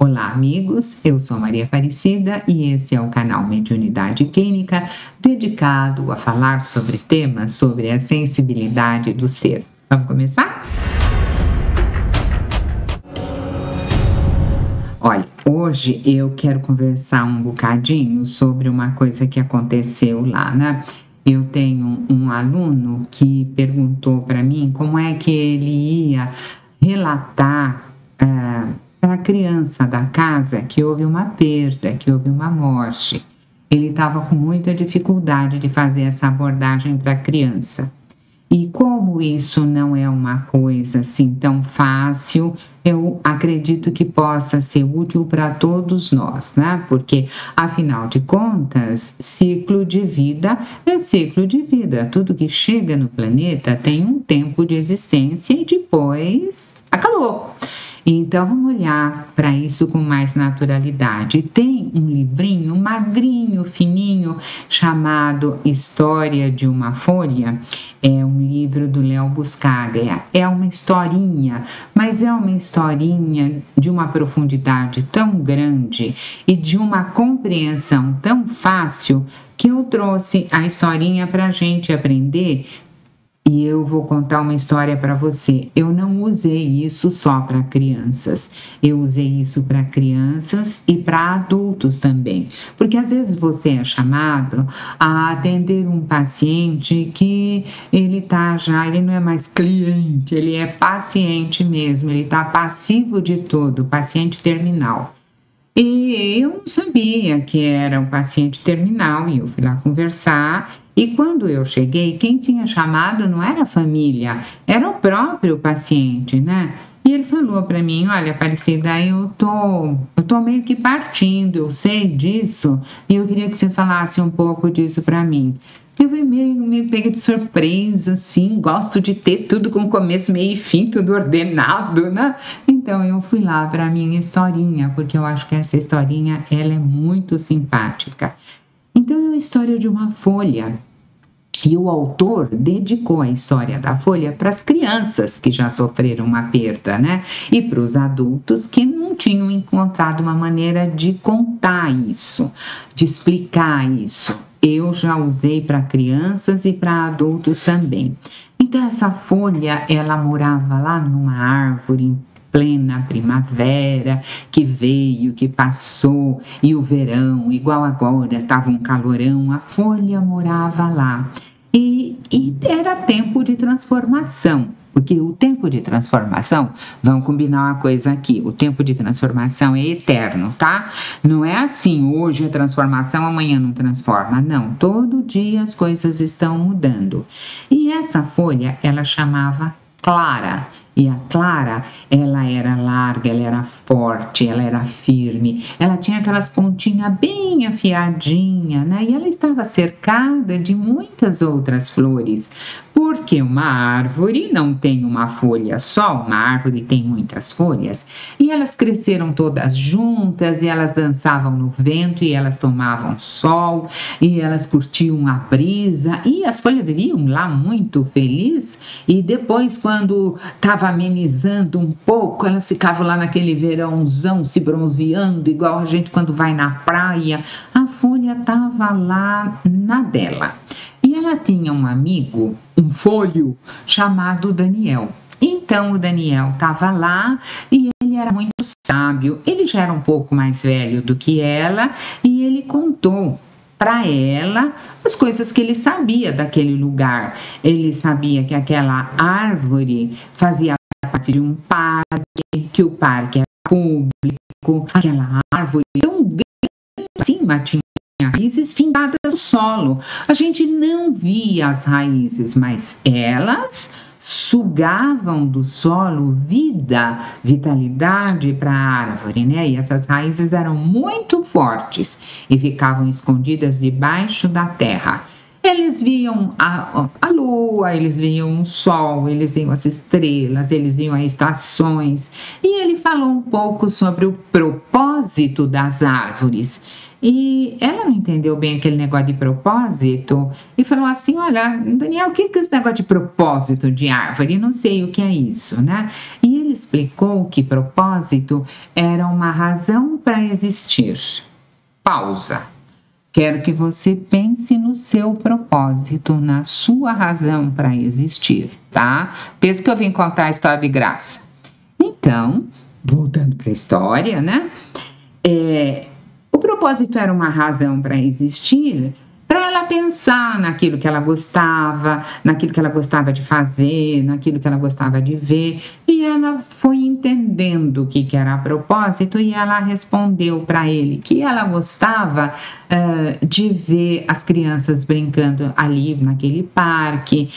Olá, amigos. Eu sou Maria Aparecida e esse é o canal Mediunidade Clínica, dedicado a falar sobre temas sobre a sensibilidade do ser. Vamos começar? Olha, hoje eu quero conversar um bocadinho sobre uma coisa que aconteceu lá, né? Eu tenho um aluno que perguntou para mim como é que ele ia relatar para a criança da casa que houve uma perda, que houve uma morte. Ele estava com muita dificuldade de fazer essa abordagem para a criança. E como isso não é uma coisa assim tão fácil, eu acredito que possa ser útil para todos nós, né? Porque, afinal de contas, ciclo de vida é ciclo de vida. Tudo que chega no planeta tem um tempo de existência e depois acabou. Então, vamos olhar para isso com mais naturalidade. Tem um livrinho magrinho, fininho, chamado História de uma Folha. É um livro do Léo Buscaglia. É uma historinha, mas é uma historinha de uma profundidade tão grande e de uma compreensão tão fácil que eu trouxe a historinha para a gente aprender. E eu vou contar uma história para você. Eu não usei isso só para crianças. Eu usei isso para crianças e para adultos também. Porque às vezes você é chamado a atender um paciente que ele não é mais cliente, ele é paciente mesmo, ele está passivo de tudo, paciente terminal. E eu não sabia que era um paciente terminal e eu fui lá conversar. E quando eu cheguei, quem tinha chamado não era a família, era o próprio paciente, né? E ele falou para mim: olha, Aparecida, eu tô meio que partindo, eu sei disso e eu queria que você falasse um pouco disso para mim. Eu meio pega de surpresa, assim, gosto de ter tudo com começo, meio e fim, tudo ordenado, né? Então eu fui lá para a minha historinha, porque eu acho que essa historinha, ela é muito simpática. Então é uma história de uma folha. E o autor dedicou a história da folha para as crianças que já sofreram uma perda, né? E para os adultos que não tinham encontrado uma maneira de contar isso, de explicar isso. Eu já usei para crianças e para adultos também. Então essa folha, ela morava lá numa árvore em plena primavera, que veio, que passou, e o verão, igual agora, estava um calorão, a folha morava lá. E era tempo de transformação, porque o tempo de transformação, vamos combinar uma coisa aqui, o tempo de transformação é eterno, tá? Não é assim, hoje é transformação, amanhã não transforma, não. Todo dia as coisas estão mudando. E essa folha, ela chamava Clara. E a Clara, ela era larga, ela era forte, ela era firme, ela tinha aquelas pontinhas bem afiadinhas, né? E ela estava cercada de muitas outras flores, porque uma árvore não tem uma folha só, uma árvore tem muitas folhas, e elas cresceram todas juntas, e elas dançavam no vento, e elas tomavam sol, e elas curtiam a brisa, e as folhas viviam lá muito felizes, e depois, quando estava amenizando um pouco, elas ficavam lá naquele verãozão se bronzeando, igual a gente quando vai na praia. A folha estava lá na dela. E ela tinha um amigo, um folho, chamado Daniel. Então o Daniel estava lá e ele era muito sábio. Ele já era um pouco mais velho do que ela e ele contou para ela as coisas que ele sabia daquele lugar. Ele sabia que aquela árvore fazia parte de um parque, que o parque era público, aquela árvore tão grande acima tinha raízes fincadas no solo. A gente não via as raízes, mas elas sugavam do solo vida, vitalidade para a árvore, né? E essas raízes eram muito fortes e ficavam escondidas debaixo da terra. Eles viam a lua, eles viam o sol, eles viam as estrelas, eles viam as estações. E ele falou um pouco sobre o propósito das árvores. E ela não entendeu bem aquele negócio de propósito e falou assim: olha, Daniel, o que é esse negócio de propósito de árvore? Não sei o que é isso, né? E ele explicou que propósito era uma razão para existir. Pausa. Quero que você pense no seu propósito, na sua razão para existir, tá? Pensa que eu vim contar a história de graça. Então, voltando para a história, né? O propósito era uma razão para existir, para ela pensar naquilo que ela gostava de fazer, naquilo que ela gostava de ver, e ela foi entendendo o que era propósito e ela respondeu para ele que ela gostava de ver as crianças brincando ali naquele parque,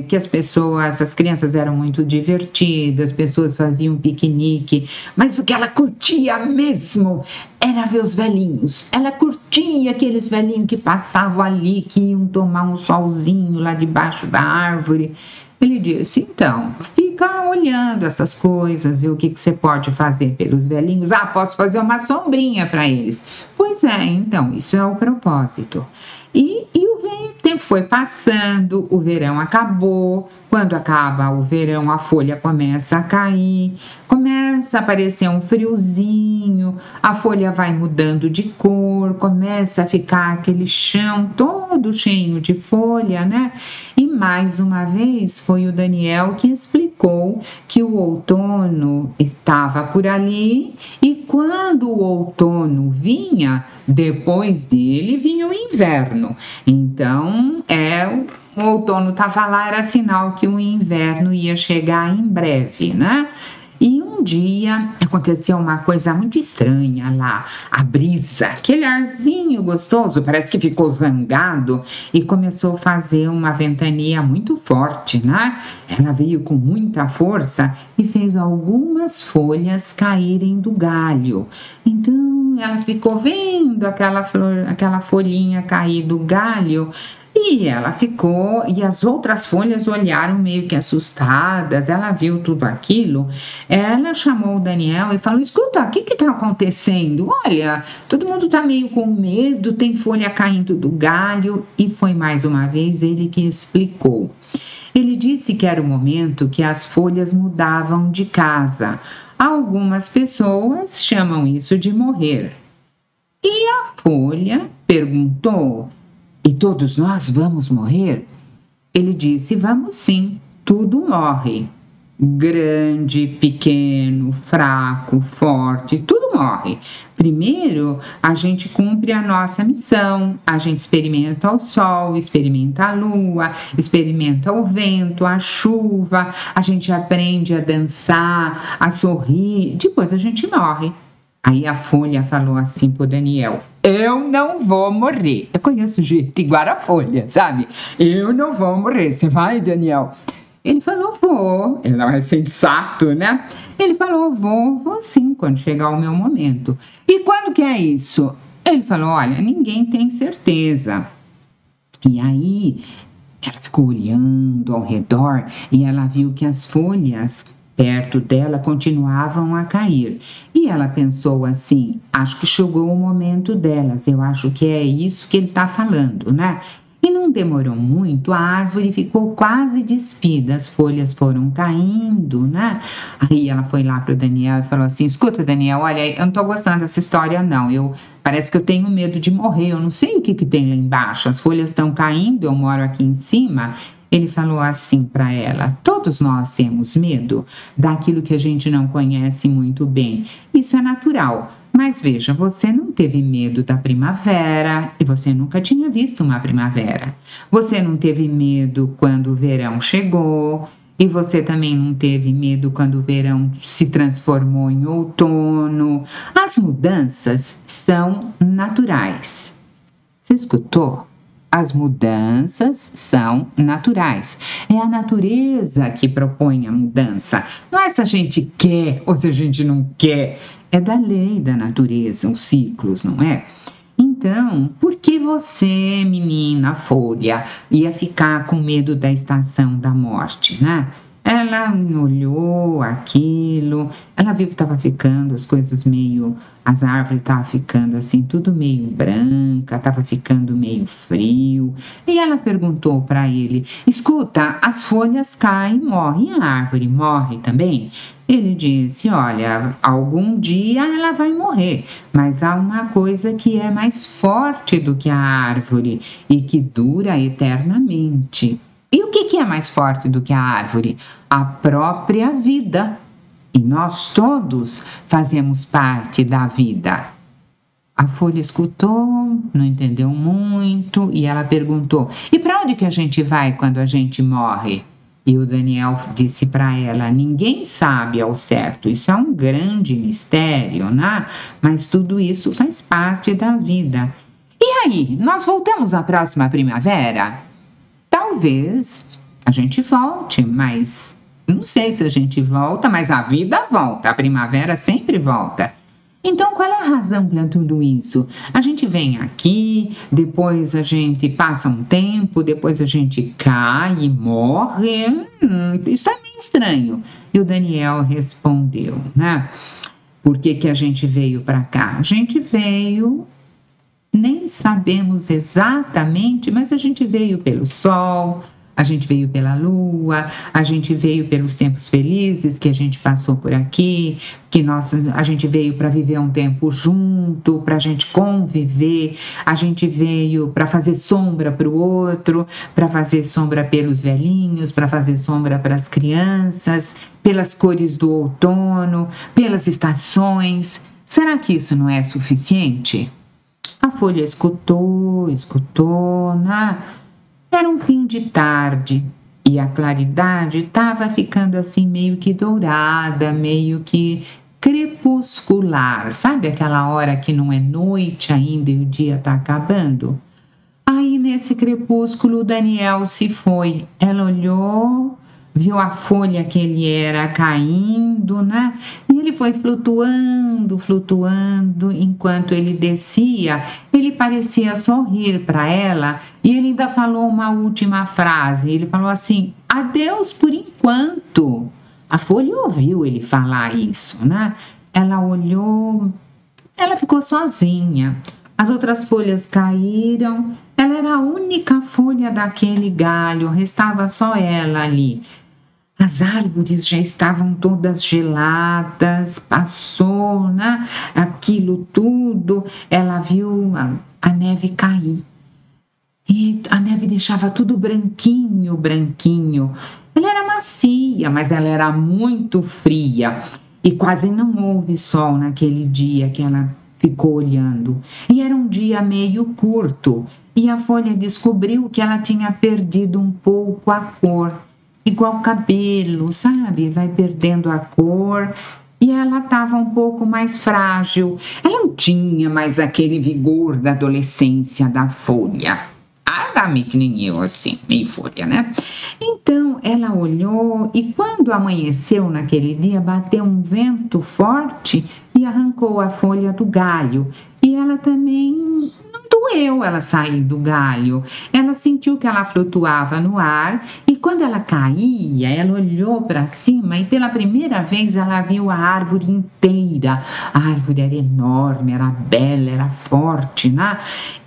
que as crianças eram muito divertidas, as pessoas faziam piquenique, mas o que ela curtia mesmo era ver os velhinhos. Ela curtia aqueles velhinhos que passavam ali, que iam tomar um solzinho lá debaixo da árvore. Ele disse, então, fica olhando essas coisas, ver o que você pode fazer pelos velhinhos. Posso fazer uma sombrinha para eles. Pois é, então, isso é o propósito. E o tempo foi passando, o verão acabou. Quando acaba o verão, a folha começa a cair, começa a aparecer um friozinho, a folha vai mudando de cor, começa a ficar aquele chão todo cheio de folha, né? E mais uma vez foi o Daniel que explicou que o outono estava por ali e quando o outono vinha, depois dele vinha o inverno. Então, o outono estava lá, era sinal que o inverno ia chegar em breve, né? E um dia aconteceu uma coisa muito estranha lá, a brisa, aquele arzinho gostoso, parece que ficou zangado e começou a fazer uma ventania muito forte, né? Ela veio com muita força e fez algumas folhas caírem do galho. Então ela ficou vendo aquela folhinha cair do galho. E ela ficou, e as outras folhas olharam meio que assustadas, ela viu tudo aquilo, ela chamou o Daniel e falou, escuta, o que está acontecendo? Olha, todo mundo está meio com medo, tem folha caindo do galho, e foi mais uma vez ele que explicou. Ele disse que era o momento que as folhas mudavam de casa. Algumas pessoas chamam isso de morrer. E a folha perguntou, e todos nós vamos morrer? Ele disse, vamos sim, tudo morre. Grande, pequeno, fraco, forte, tudo morre. Primeiro, a gente cumpre a nossa missão, a gente experimenta o sol, experimenta a lua, experimenta o vento, a chuva, a gente aprende a dançar, a sorrir, depois a gente morre. Aí a folha falou assim pro Daniel, eu não vou morrer. Eu conheço gente igual a folha, sabe? Eu não vou morrer. Você vai, Daniel? Ele falou, vou. Ele não é sensato, né? Ele falou, vou sim, quando chegar o meu momento. E quando que é isso? Ele falou, olha, ninguém tem certeza. E aí, ela ficou olhando ao redor e ela viu que as folhas perto dela continuavam a cair. E ela pensou assim, acho que chegou o momento delas, eu acho que é isso que ele está falando, né? E não demorou muito, a árvore ficou quase despida, as folhas foram caindo, né? Aí ela foi lá para o Daniel e falou assim, escuta, Daniel, olha, eu não estou gostando dessa história não, parece que eu tenho medo de morrer, eu não sei o que tem lá embaixo, as folhas estão caindo, eu moro aqui em cima. Ele falou assim para ela, todos nós temos medo daquilo que a gente não conhece muito bem, isso é natural. Mas veja, você não teve medo da primavera e você nunca tinha visto uma primavera. Você não teve medo quando o verão chegou e você também não teve medo quando o verão se transformou em outono. As mudanças são naturais. Você escutou? As mudanças são naturais. É a natureza que propõe a mudança. Não é se a gente quer ou se a gente não quer. É da lei da natureza, os ciclos, não é? Então, por que você, menina folha, ia ficar com medo da estação da morte, né? Ela olhou aquilo, ela viu que estava ficando as coisas meio, as árvores estavam ficando assim, tudo meio branca, estava ficando meio frio. E ela perguntou para ele: escuta, as folhas caem, morre a árvore, morre também? Ele disse: olha, algum dia ela vai morrer, mas há uma coisa que é mais forte do que a árvore e que dura eternamente. E o que é mais forte do que a árvore? A própria vida. E nós todos fazemos parte da vida. A folha escutou, não entendeu muito, e ela perguntou: e para onde que a gente vai quando a gente morre? E o Daniel disse para ela: ninguém sabe ao certo, isso é um grande mistério, né? Mas tudo isso faz parte da vida. E aí, nós voltamos na próxima primavera? Talvez a gente volte, mas não sei se a gente volta, mas a vida volta, a primavera sempre volta. Então, qual é a razão para tudo isso? A gente vem aqui, depois a gente passa um tempo, depois a gente cai e morre. Isso é meio estranho. E o Daniel respondeu, né? Por que a gente veio para cá? A gente veio, nem sabemos exatamente, mas a gente veio pelo sol, a gente veio pela lua, a gente veio pelos tempos felizes que a gente passou por aqui, a gente veio para viver um tempo junto, para a gente conviver, a gente veio para fazer sombra para o outro, para fazer sombra pelos velhinhos, para fazer sombra para as crianças, pelas cores do outono, pelas estações. Será que isso não é suficiente? A folha escutou, né? Era um fim de tarde e a claridade estava ficando assim meio que dourada, meio que crepuscular. Sabe aquela hora que não é noite ainda e o dia está acabando? Aí nesse crepúsculo o Daniel se foi. Ela olhou, viu a folha que ele era caindo, né? E ele foi flutuando, flutuando. Enquanto ele descia, ele parecia sorrir para ela e ele ainda falou uma última frase. Ele falou assim: adeus por enquanto. A folha ouviu ele falar isso, né? Ela olhou, ela ficou sozinha. As outras folhas caíram. Ela era a única folha daquele galho, restava só ela ali. As árvores já estavam todas geladas, passou, né? Aquilo tudo, ela viu a neve cair. E a neve deixava tudo branquinho, branquinho. Ela era macia, mas ela era muito fria. E quase não houve sol naquele dia que ela ficou olhando. E era um dia meio curto. E a folha descobriu que ela tinha perdido um pouco a cor. Igual cabelo, sabe? Vai perdendo a cor. E ela estava um pouco mais frágil. Ela não tinha mais aquele vigor da adolescência da folha. Meio que nem eu, assim, meio folha, né? Então, ela olhou e quando amanheceu naquele dia, bateu um vento forte e arrancou a folha do galho. E ela também não doeu ela sair do galho. Ela sentiu que ela flutuava no ar e quando ela caía, ela olhou para cima e pela primeira vez ela viu a árvore inteira. A árvore era enorme, era bela, era forte, né?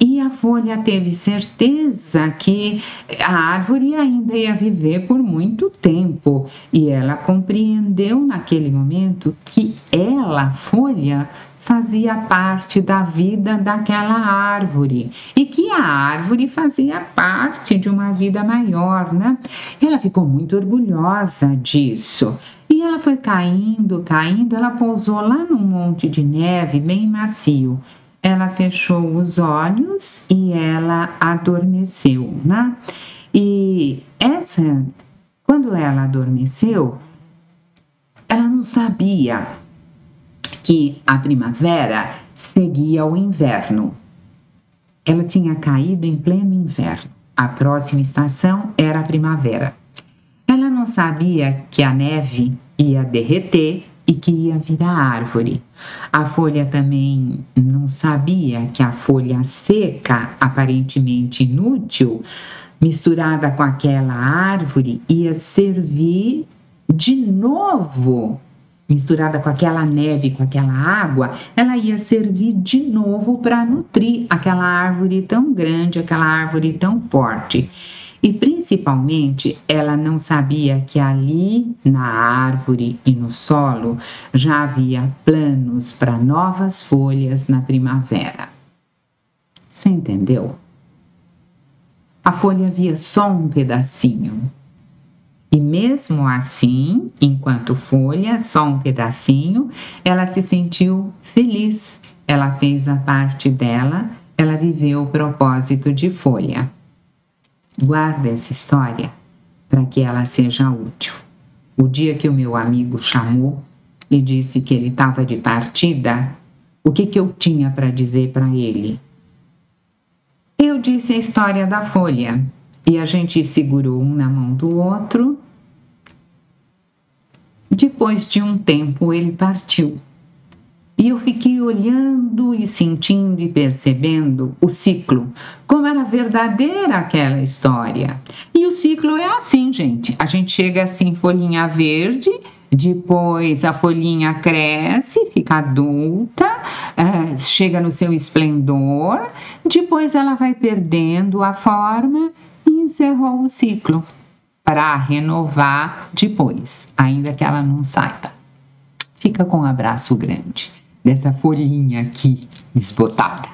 E a folha teve certeza que a árvore ainda ia viver por muito tempo. E ela compreendeu naquele momento que ela, folha, fazia parte da vida daquela árvore e que a árvore fazia parte de uma vida maior, né? Ela ficou muito orgulhosa disso. E ela foi caindo, caindo, ela pousou lá num monte de neve bem macio. Ela fechou os olhos e ela adormeceu, né? E quando ela adormeceu, ela não sabia que a primavera seguia o inverno. Ela tinha caído em pleno inverno. A próxima estação era a primavera. Ela não sabia que a neve ia derreter e que ia virar árvore. A folha também não sabia que a folha seca, aparentemente inútil, misturada com aquela árvore, ia servir de novo, misturada com aquela neve, com aquela água, ela ia servir de novo para nutrir aquela árvore tão grande, aquela árvore tão forte. E principalmente, ela não sabia que ali na árvore e no solo já havia planos para novas folhas na primavera. Você entendeu? A folha via só um pedacinho. E mesmo assim, enquanto folha, só um pedacinho, ela se sentiu feliz. Ela fez a parte dela, ela viveu o propósito de folha. Guarda essa história para que ela seja útil. O dia que o meu amigo chamou e disse que ele estava de partida, o que eu tinha para dizer para ele? Eu disse a história da folha e a gente segurou um na mão do outro. Depois de um tempo ele partiu. E eu fiquei olhando e sentindo e percebendo o ciclo, como era verdadeira aquela história. E o ciclo é assim, gente. A gente chega assim, folhinha verde, depois a folhinha cresce, fica adulta, chega no seu esplendor, depois ela vai perdendo a forma e encerrou o ciclo para renovar depois, ainda que ela não saiba. Fica com um abraço grande dessa folhinha aqui desbotada.